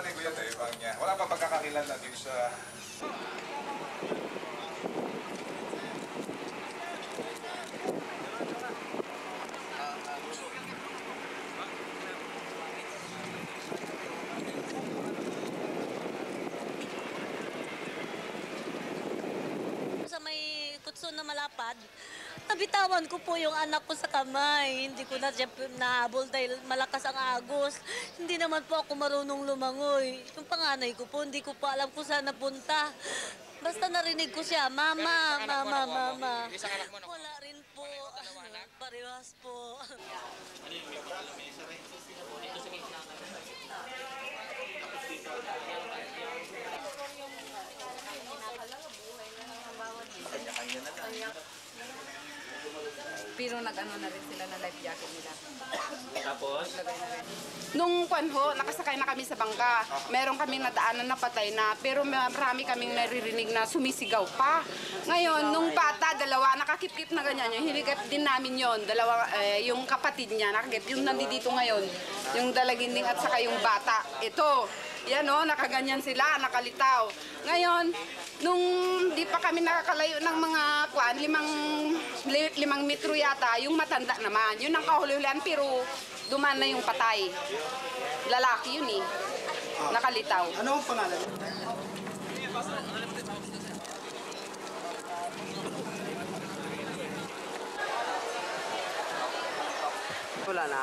natin kuya tayo, niya. Wala pa pagkakakilala dito sa... Sa may kutson na malapad, nabitawan ko po yung anak ko sa kamay. Hindi ko na siya nahabol dahil malakas ang agos. Hindi naman po ako marunong lumangoy. Yung panganay ko po, hindi ko po alam kung saan napunta. Basta narinig ko siya, mama, mama, mama. Wala rin po. Parehas po. Pero nag-ano na rin sila na life jacket nila. Tapos? Nung kwanho, nakasakay na kami sa bangka. Meron kaming nadaanan na patay na, pero marami kaming naririnig na sumisigaw pa. Ngayon, nung bata, dalawa, nakakip-kip na ganyan. Yung hinigap din namin yon, dalawa, yung kapatid niya, nakakip, yung nandito ngayon. Yung dalaginding at saka yung bata. Ito, yan o, nakaganyan sila, nakalitaw. Ngayon, nung di pa kami nakakalayo ng mga kwan, 5 metro yata, yung matanda naman. Yun ang kahuli-hulihan, pero duman na yung patay. Lalaki yun eh. Nakalitaw. Ano ang pangalan? Wala na.